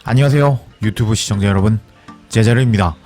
안녕하세요 유튜브 시청자 여러분, 제자르입니다.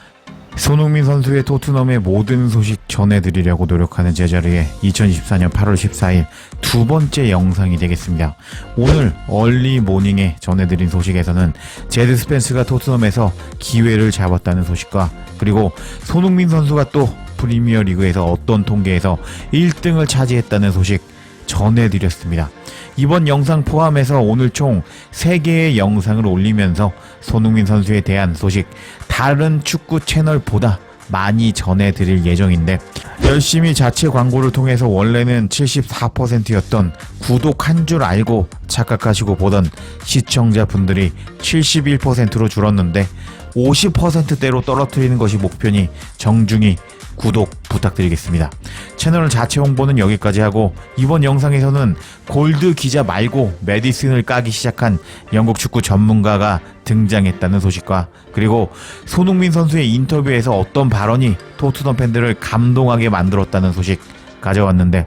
손흥민 선수의 토트넘의 모든 소식 전해드리려고 노력하는 제자르의 2024년 8월 14일 두 번째 영상이 되겠습니다. 오늘 얼리 모닝에 전해드린 소식에서는 제드 스펜스가 토트넘에서 기회를 잡았다는 소식과, 그리고 손흥민 선수가 또 프리미어 리그에서 어떤 통계에서 1등을 차지했다는 소식 전해드렸습니다. 이번 영상 포함해서 오늘 총 3개의 영상을 올리면서 손흥민 선수에 대한 소식 다른 축구 채널보다 많이 전해드릴 예정인데, 열심히 자체 광고를 통해서 원래는 74%였던 구독한 줄 알고 착각하시고 보던 시청자분들이 71%로 줄었는데 50%대로 떨어뜨리는 것이 목표니 정중히 구독 부탁드리겠습니다. 채널 자체 홍보는 여기까지 하고, 이번 영상에서는 골드 기자 말고 메디슨을 까기 시작한 영국 축구 전문가가 등장했다는 소식과, 그리고 손흥민 선수의 인터뷰에서 어떤 발언이 토트넘 팬들을 감동하게 만들었다는 소식 가져왔는데,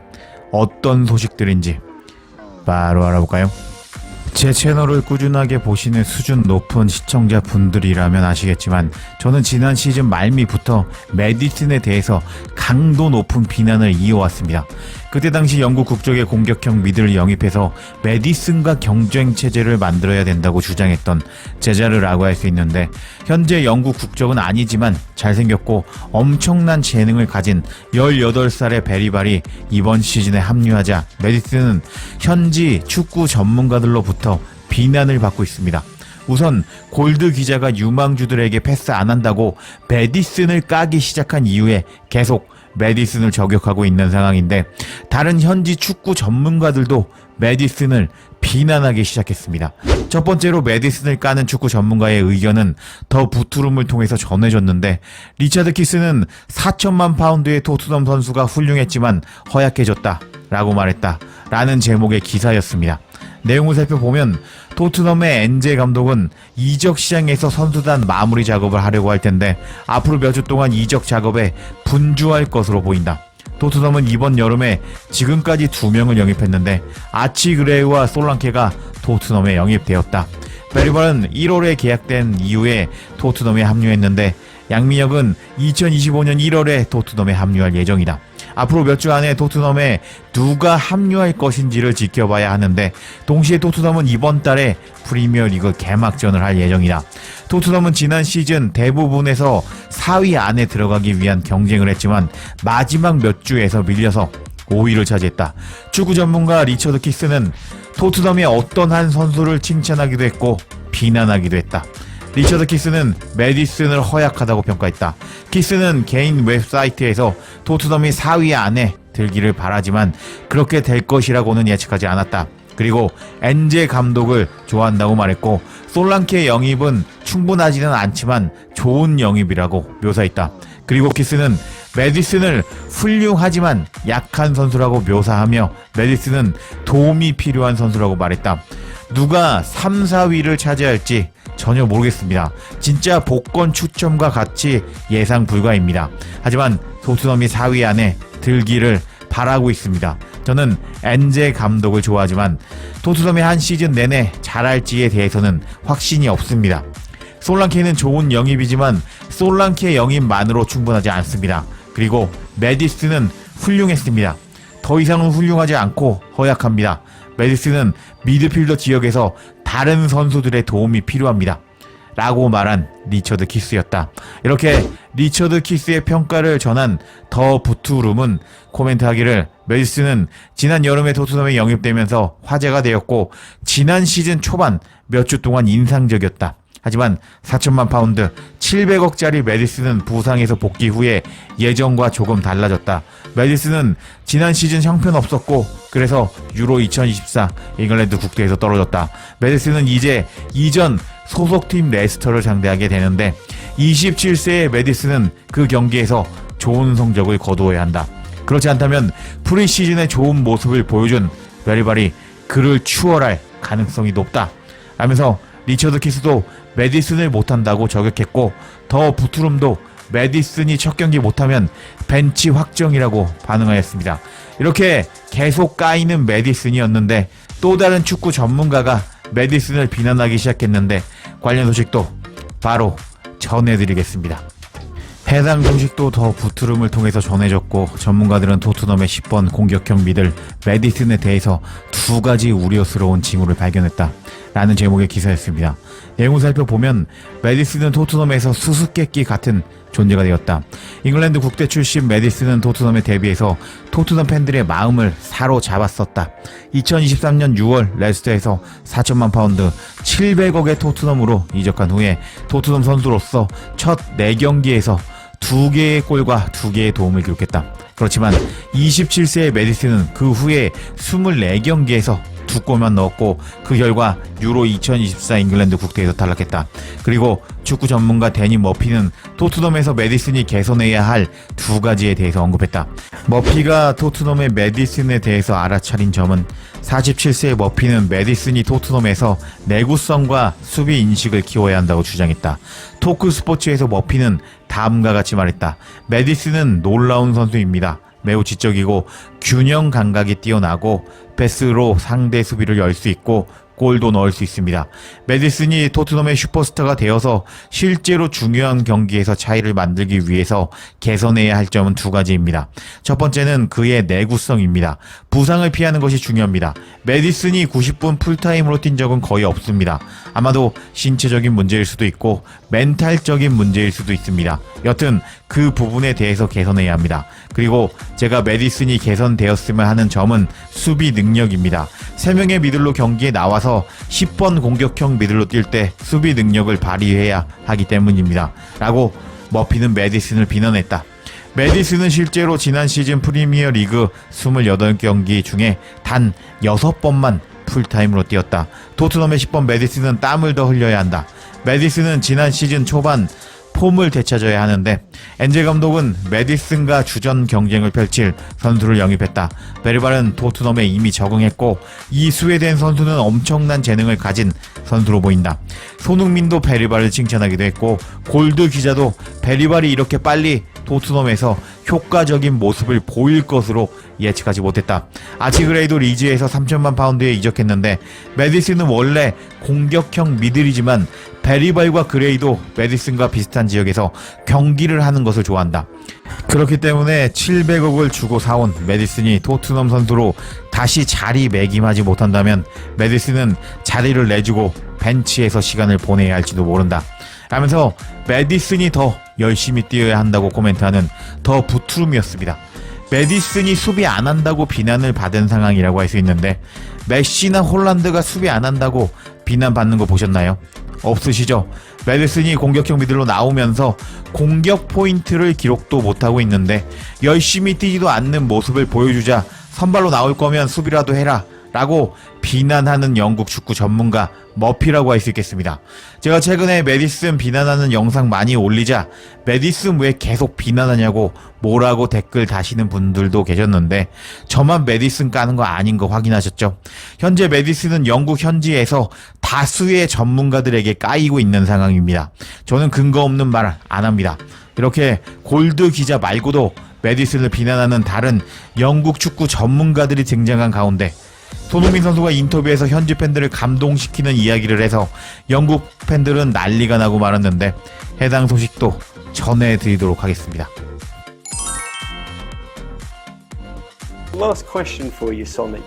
어떤 소식들인지 바로 알아볼까요? 제 채널을 꾸준하게 보시는 수준 높은 시청자분들이라면 아시겠지만, 저는 지난 시즌 말미부터 메디슨에 대해서 강도 높은 비난을 이어왔습니다. 그때 당시 영국 국적의 공격형 미드를 영입해서 메디슨과 경쟁 체제를 만들어야 된다고 주장했던 제자르라고 할 수 있는데, 현재 영국 국적은 아니지만 잘생겼고 엄청난 재능을 가진 18살의 베리발이 이번 시즌에 합류하자 메디슨은 현지 축구 전문가들로부터 비난을 받고 있습니다. 우선 골드 기자가 유망주들에게 패스 안 한다고 메디슨을 까기 시작한 이후에 계속 메디슨을 저격하고 있는 상황인데, 다른 현지 축구 전문가들도 메디슨을 비난하기 시작했습니다. 첫 번째로 메디슨을 까는 축구 전문가의 의견은 더 부투룸을 통해서 전해졌는데, 리차드 키스는 4천만 파운드의 토트넘 선수가 훌륭했지만 허약해졌다 라고 말했다 라는 제목의 기사였습니다. 내용을 살펴보면 토트넘의 엔제 감독은 이적 시장에서 선수단 마무리 작업을 하려고 할 텐데, 앞으로 몇 주 동안 이적 작업에 분주할 것으로 보인다. 토트넘은 이번 여름에 지금까지 2명을 영입했는데 아치 그레이와 솔랑케가 토트넘에 영입되었다. 베리발은 1월에 계약된 이후에 토트넘에 합류했는데, 양민혁은 2025년 1월에 토트넘에 합류할 예정이다. 앞으로 몇 주 안에 토트넘에 누가 합류할 것인지를 지켜봐야 하는데, 동시에 토트넘은 이번 달에 프리미어 리그 개막전을 할 예정이다. 토트넘은 지난 시즌 대부분에서 4위 안에 들어가기 위한 경쟁을 했지만 마지막 몇 주에서 밀려서 5위를 차지했다. 축구 전문가 리처드 키스는 토트넘의 어떤 한 선수를 칭찬하기도 했고 비난하기도 했다. 리처드 키스는 메디슨을 허약하다고 평가했다. 키스는 개인 웹사이트에서 토트넘이 4위 안에 들기를 바라지만 그렇게 될 것이라고는 예측하지 않았다. 그리고 엔제 감독을 좋아한다고 말했고, 솔랑케 영입은 충분하지는 않지만 좋은 영입이라고 묘사했다. 그리고 키스는 메디슨을 훌륭하지만 약한 선수라고 묘사하며 메디슨은 도움이 필요한 선수라고 말했다. 누가 3, 4위를 차지할지 전혀 모르겠습니다. 진짜 복권 추첨과 같이 예상 불가입니다. 하지만 토트넘이 4위 안에 들기를 바라고 있습니다. 저는 엔제 감독을 좋아하지만 토트넘이 한 시즌 내내 잘할지에 대해서는 확신이 없습니다. 솔랑케는 좋은 영입이지만 솔랑케 영입만으로 충분하지 않습니다. 그리고 메디슨은 훌륭했습니다. 더 이상은 훌륭하지 않고 허약합니다. 메디슨은 미드필더 지역에서 다른 선수들의 도움이 필요합니다 라고 말한 리처드 키스였다. 이렇게 리처드 키스의 평가를 전한 더 부투룸은 코멘트하기를, 메디슨은 지난 여름에 토트넘에 영입되면서 화제가 되었고 지난 시즌 초반 몇 주 동안 인상적이었다. 하지만 4천만 파운드 700억짜리 메디슨은 부상에서 복귀 후에 예전과 조금 달라졌다. 메디슨은 지난 시즌 형편없었고 그래서 유로 2024 잉글랜드 국대에서 떨어졌다. 메디슨은 이제 이전 소속팀 레스터를 상대하게 되는데 27세의 메디슨은 그 경기에서 좋은 성적을 거두어야 한다. 그렇지 않다면 프리시즌에 좋은 모습을 보여준 베리발이 그를 추월할 가능성이 높다 라면서 리처드 키스도 메디슨을 못한다고 저격했고, 더 부투룸도 메디슨이 첫 경기 못하면 벤치 확정이라고 반응하였습니다. 이렇게 계속 까이는 메디슨이었는데 또 다른 축구 전문가가 메디슨을 비난하기 시작했는데, 관련 소식도 바로 전해드리겠습니다. 해당 소식도 더 부트룸을 통해서 전해졌고, 전문가들은 토트넘의 10번 공격형 미들 메디슨에 대해서 두 가지 우려스러운 징후를 발견했다 라는 제목의 기사였습니다. 내용을 살펴보면 메디슨은 토트넘에서 수수께끼 같은 존재가 되었다. 잉글랜드 국대 출신 메디슨은 토트넘에 데뷔해서 토트넘 팬들의 마음을 사로잡았었다. 2023년 6월 레스터에서 4천만 파운드 700억의 토트넘으로 이적한 후에 토트넘 선수로서 첫 4경기에서 2개의 골과 2개의 도움을 기록했다. 그렇지만 27세의 메디슨은 그 후에 24경기에서 2골만 넣었고, 그 결과 유로 2024 잉글랜드 국대에서 탈락했다. 그리고 축구 전문가 데니 머피는 토트넘에서 메디슨이 개선해야 할 2가지에 대해서 언급했다. 머피가 토트넘의 메디슨에 대해서 알아차린 점은, 47세의 머피는 메디슨이 토트넘에서 내구성과 수비 인식을 키워야 한다고 주장했다. 토크 스포츠에서 머피는 다음과 같이 말했다. 메디슨은 놀라운 선수입니다. 매우 지적이고 균형 감각이 뛰어나고 패스로 상대 수비를 열 수 있고 골도 넣을 수 있습니다. 메디슨이 토트넘의 슈퍼스타가 되어서 실제로 중요한 경기에서 차이를 만들기 위해서 개선해야 할 점은 2가지입니다. 첫 번째는 그의 내구성입니다. 부상을 피하는 것이 중요합니다. 메디슨이 90분 풀타임으로 뛴 적은 거의 없습니다. 아마도 신체적인 문제일 수도 있고 멘탈적인 문제일 수도 있습니다. 여튼 그 부분에 대해서 개선해야 합니다. 그리고 제가 메디슨이 개선되었으면 하는 점은 수비 능력입니다. 3명의 미들로 경기에 나와서 10번 공격형 미들로 뛸 때 수비 능력을 발휘해야 하기 때문입니다. 라고 머피는 메디슨을 비난했다. 메디슨은 실제로 지난 시즌 프리미어 리그 28경기 중에 단 6번만 풀타임으로 뛰었다. 토트넘의 10번 메디슨은 땀을 더 흘려야 한다. 메디슨은 지난 시즌 초반 폼을 되찾아야 하는데, 엔젤 감독은 메디슨과 주전 경쟁을 펼칠 선수를 영입했다. 베리발은 토트넘에 이미 적응했고 이 스웨덴 선수는 엄청난 재능을 가진 선수로 보인다. 손흥민도 베리발을 칭찬하기도 했고, 골드 기자도 베리발이 이렇게 빨리 토트넘에서 효과적인 모습을 보일 것으로 예측하지 못했다. 아치그레이도 리즈에서 3천만 파운드에 이적했는데, 메디슨은 원래 공격형 미들이지만 베리발과 그레이도 메디슨과 비슷한 지역에서 경기를 하는 것을 좋아한다. 그렇기 때문에 700억을 주고 사온 메디슨이 토트넘 선수로 다시 자리매김하지 못한다면 메디슨은 자리를 내주고 벤치에서 시간을 보내야 할지도 모른다 라면서 메디슨이 더 열심히 뛰어야 한다고 코멘트하는 더 부트룸이었습니다. 메디슨이 수비 안 한다고 비난을 받은 상황이라고 할 수 있는데, 메시나 홀란드가 수비 안 한다고 비난받는 거 보셨나요? 없으시죠? 메디슨이 공격형 미들로 나오면서 공격 포인트를 기록도 못하고 있는데 열심히 뛰지도 않는 모습을 보여주자 선발로 나올 거면 수비라도 해라 라고 비난하는 영국 축구 전문가 머피라고 할 수 있겠습니다. 제가 최근에 메디슨 비난하는 영상 많이 올리자 메디슨 왜 계속 비난하냐고 뭐라고 댓글 다시는 분들도 계셨는데, 저만 메디슨 까는 거 아닌 거 확인하셨죠? 현재 메디슨은 영국 현지에서 다수의 전문가들에게 까이고 있는 상황입니다. 저는 근거 없는 말 안 합니다. 이렇게 골드 기자 말고도 메디슨을 비난하는 다른 영국 축구 전문가들이 등장한 가운데, 손흥민 선수가 인터뷰에서 현지 팬들을 감동시키는 이야기를 해서 영국 팬들은 난리가 나고 말았는데, 해당 소식도 전해드리도록 하겠습니다. Last question for you, Sonny.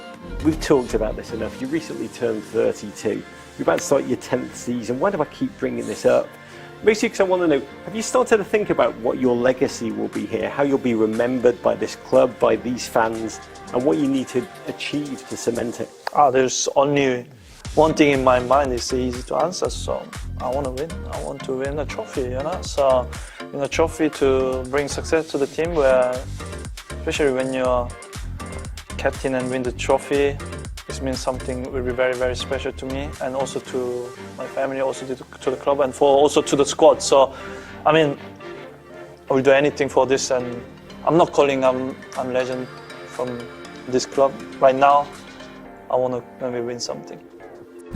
We've talked about this enough. You recently turned 32. You're about to start your 10th season. Why do I keep bringing this up? Mostly because I want to know, have you started to think about what your legacy will be here, how you'll be remembered by this club, by these fans, and what you need to achieve to cement it? There's only one thing in my mind. It's easy to answer. So I want to win. I want to win a trophy, So win a trophy to bring success to the team. Where, especially when you're captain and win the trophy, this means something will be very, very special to me, and also to my family, also to the club, and also to the squad. So, I mean, I will do anything for this, and I'm not calling I'm legend from this club right now. I want to maybe win something.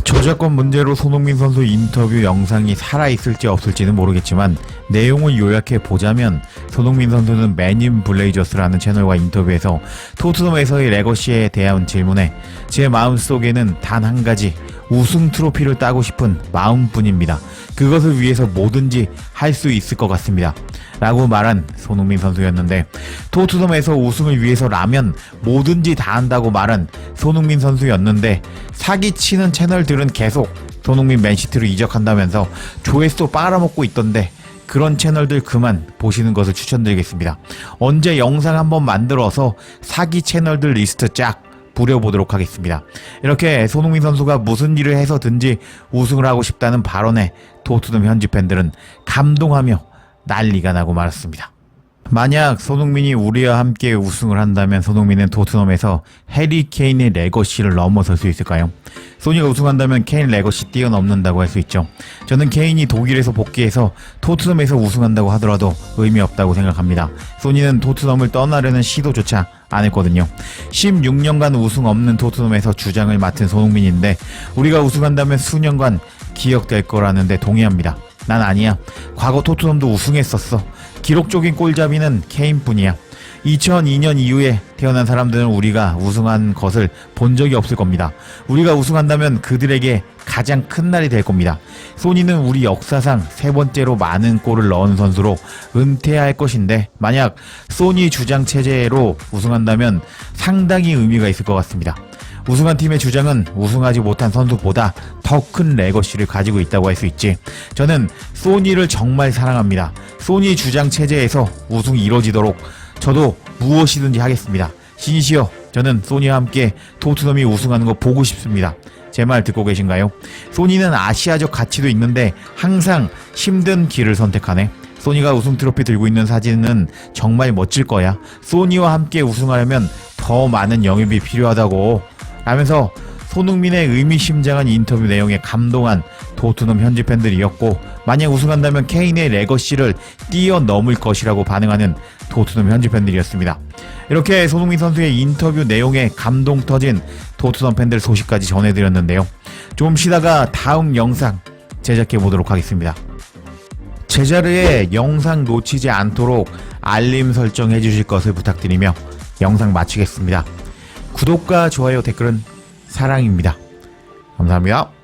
저작권 문제로 손흥민 선수 인터뷰 영상이 살아있을지 없을지는 모르겠지만, 내용을 요약해 보자면 손흥민 선수는 맨인 블레이저스라는 채널과 인터뷰에서 토트넘에서의 레거시에 대한 질문에 제 마음속에는 단 한 가지 우승 트로피를 따고 싶은 마음뿐입니다. 그것을 위해서 뭐든지 할 수 있을 것 같습니다. 라고 말한 손흥민 선수였는데, 토트넘에서 우승을 위해서라면 뭐든지 다 한다고 말한 손흥민 선수였는데, 사기치는 채널들은 계속 손흥민 맨시티로 이적한다면서 조회수 빨아먹고 있던데, 그런 채널들 그만 보시는 것을 추천드리겠습니다. 언제 영상 한번 만들어서 사기 채널들 리스트 쫙 부려보도록 하겠습니다. 이렇게 손흥민 선수가 무슨 일을 해서든지 우승을 하고 싶다는 발언에 토트넘 현지 팬들은 감동하며 난리가 나고 말았습니다. 만약 손흥민이 우리와 함께 우승을 한다면 손흥민은 토트넘에서 해리 케인의 레거시를 넘어설 수 있을까요? 소니가 우승한다면 케인 레거시 뛰어넘는다고 할 수 있죠. 저는 케인이 독일에서 복귀해서 토트넘에서 우승한다고 하더라도 의미 없다고 생각합니다. 소니는 토트넘을 떠나려는 시도조차 안 했거든요. 16년간 우승 없는 토트넘에서 주장을 맡은 손흥민인데, 우리가 우승한다면 수년간 기억될 거라는데 동의합니다. 난 아니야. 과거 토트넘도 우승했었어. 기록적인 골잡이는 케인뿐이야. 2002년 이후에 태어난 사람들은 우리가 우승한 것을 본 적이 없을 겁니다. 우리가 우승한다면 그들에게 가장 큰 날이 될 겁니다. 소니는 우리 역사상 3번째로 많은 골을 넣은 선수로 은퇴할 것인데, 만약 소니 주장 체제로 우승한다면 상당히 의미가 있을 것 같습니다. 우승한 팀의 주장은 우승하지 못한 선수보다 더 큰 레거시를 가지고 있다고 할 수 있지. 저는 소니를 정말 사랑합니다. 소니 주장 체제에서 우승이 이뤄지도록 저도 무엇이든지 하겠습니다. 신시여, 저는 소니와 함께 토트넘이 우승하는 거 보고 싶습니다. 제 말 듣고 계신가요? 소니는 아시아적 가치도 있는데 항상 힘든 길을 선택하네. 소니가 우승 트로피 들고 있는 사진은 정말 멋질 거야. 소니와 함께 우승하려면 더 많은 영입이 필요하다고 라면서 손흥민의 의미심장한 인터뷰 내용에 감동한 토트넘 현지 팬들이었고, 만약 우승한다면 케인의 레거시를 뛰어넘을 것이라고 반응하는 토트넘 현지 팬들이었습니다. 이렇게 손흥민 선수의 인터뷰 내용에 감동 터진 토트넘 팬들 소식까지 전해드렸는데요. 좀 쉬다가 다음 영상 제작해 보도록 하겠습니다. 제자리에 영상 놓치지 않도록 알림 설정해 주실 것을 부탁드리며 영상 마치겠습니다. 구독과 좋아요, 댓글은 사랑입니다. 감사합니다.